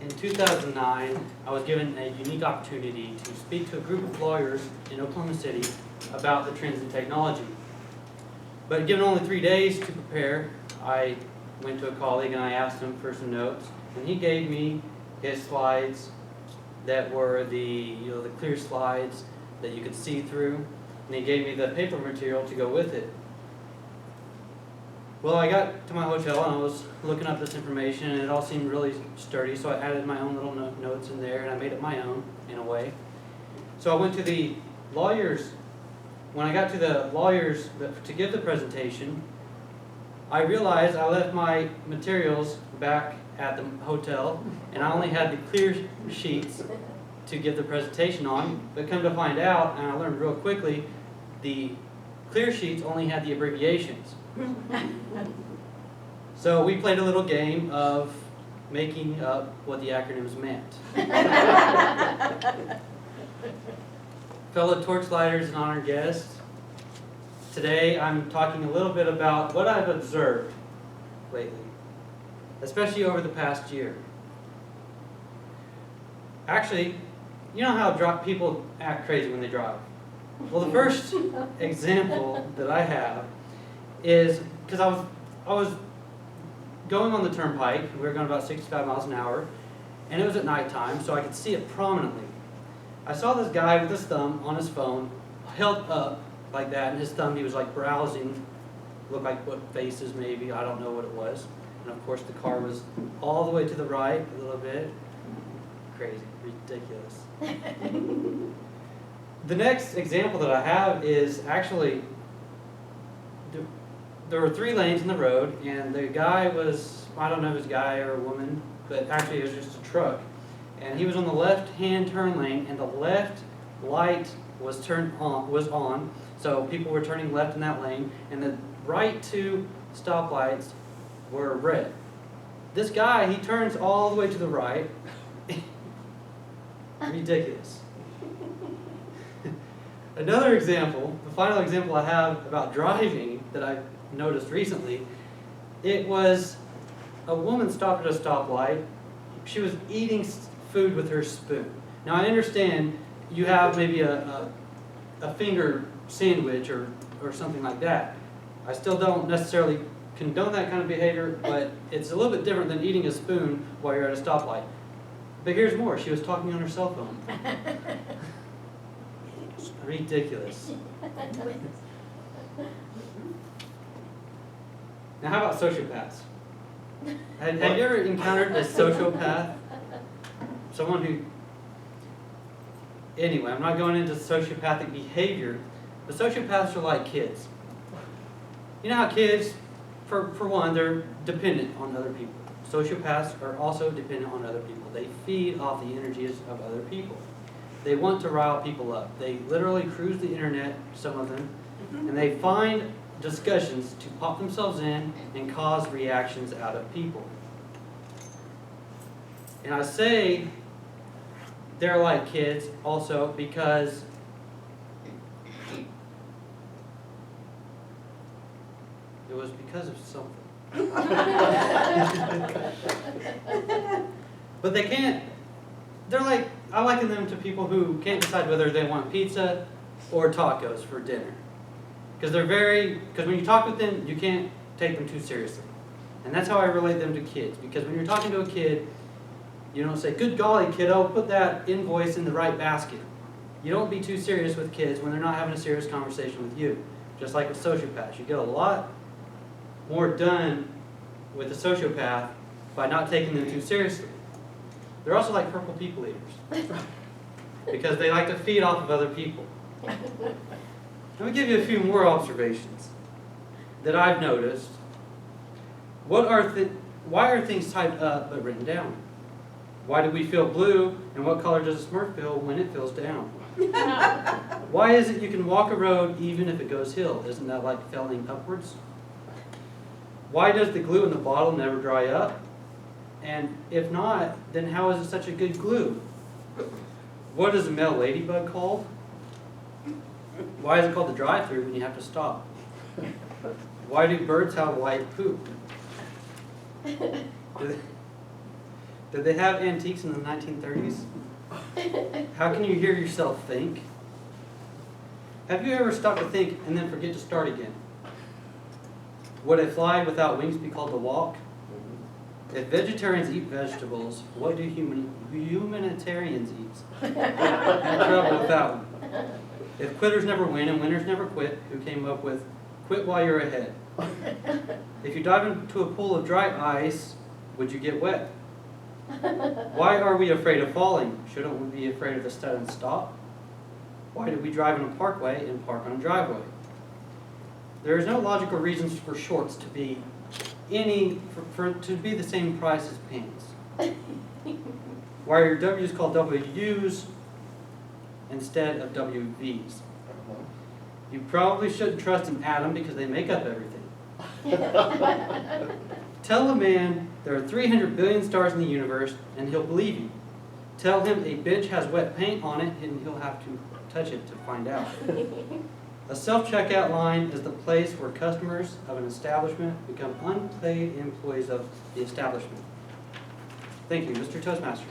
In 2009, I was given a unique opportunity to speak to a group of lawyers in Oklahoma City about the trends in technology. But given only 3 days to prepare, I went to a colleague and I asked him for some notes, and he gave me his slides that were the clear slides that you could see through, and he gave me the paper material to go with it. Well, I got to my hotel and I was looking up this information, and it all seemed really sturdy, so I added my own little notes in there, and I made it my own in a way. So I went to the lawyers. When I got to the lawyers to give the presentation, I realized I left my materials back at the hotel, and I only had the clear sheets to give the presentation on, but come to find out, and I learned real quickly, the clear sheets only had the abbreviations. So we played a little game of making up what the acronyms meant. Fellow torchlighters and honored guests, today I'm talking a little bit about what I've observed lately, especially over the past year. Actually, you know how people act crazy when they drive? Well, the first example that I have is because I was going on the turnpike. We were going about 65 miles an hour, and it was at nighttime, so I could see it prominently. I saw this guy with his thumb on his phone held up like that, and his thumb, he was like browsing, looked like what faces maybe, I don't know what it was. And of course the car was all the way to the right a little bit. Crazy, ridiculous. The next example that I have is actually, there were 3 lanes in the road, and the guy was, I don't know if it was a guy or a woman, but actually it was just a truck. And he was on the left-hand turn lane, and the left light was on, so people were turning left in that lane, and the right 2 stoplights were red. This guy, he turns all the way to the right. Ridiculous. Another example, the final example I have about driving that I've noticed recently, it was a woman stopped at a stoplight. She was eating food with her spoon. Now I understand you have maybe a finger sandwich or something like that. I still don't necessarily condone that kind of behavior, but it's a little bit different than eating a spoon while you're at a stoplight. But here's more, she was talking on her cell phone. Ridiculous. Now how about sociopaths? Have you ever encountered a sociopath? Someone who... Anyway, I'm not going into sociopathic behavior, but sociopaths are like kids. You know how kids, for one, they're dependent on other people. Sociopaths are also dependent on other people. They feed off the energies of other people. They want to rile people up. They literally cruise the internet, some of them, and they find discussions to pop themselves in and cause reactions out of people. And I say they're like kids also because it was because of something. But they can't, they're like, I liken them to people who can't decide whether they want pizza or tacos for dinner. Because when you talk with them, you can't take them too seriously. And that's how I relate them to kids. Because when you're talking to a kid, you don't say, good golly, kiddo, put that invoice in the right basket. You don't be too serious with kids when they're not having a serious conversation with you. Just like with sociopaths. You get a lot more done with a sociopath by not taking them too seriously. They're also like purple people eaters. Because they like to feed off of other people. Let me give you a few more observations that I've noticed. Why are things typed up but written down? Why do we feel blue, and what color does a Smurf feel when it feels down? Why is it you can walk a road even if it goes hill? Isn't that like falling upwards? Why does the glue in the bottle never dry up? And if not, then how is it such a good glue? What is a male ladybug called? Why is it called the drive-thru when you have to stop? Why do birds have white poop? Did they have antiques in the 1930s? How can you hear yourself think? Have you ever stopped to think and then forget to start again? Would a fly without wings be called a walk? If vegetarians eat vegetables, what do humanitarians eat? Have trouble with that one. If quitters never win and winners never quit, who came up with quit while you're ahead? If you dive into a pool of dry ice, would you get wet? Why are we afraid of falling? Shouldn't we be afraid of the sudden stop? Why do we drive in a parkway and park on a driveway? There is no logical reasons for shorts to be to be the same price as pants. Why are your W's called WU's instead of WV's? You probably shouldn't trust an atom because they make up everything. Tell a man there are 300 billion stars in the universe and he'll believe you. Tell him a bench has wet paint on it and he'll have to touch it to find out. A self-checkout line is the place where customers of an establishment become unpaid employees of the establishment. Thank you, Mr. Toastmaster.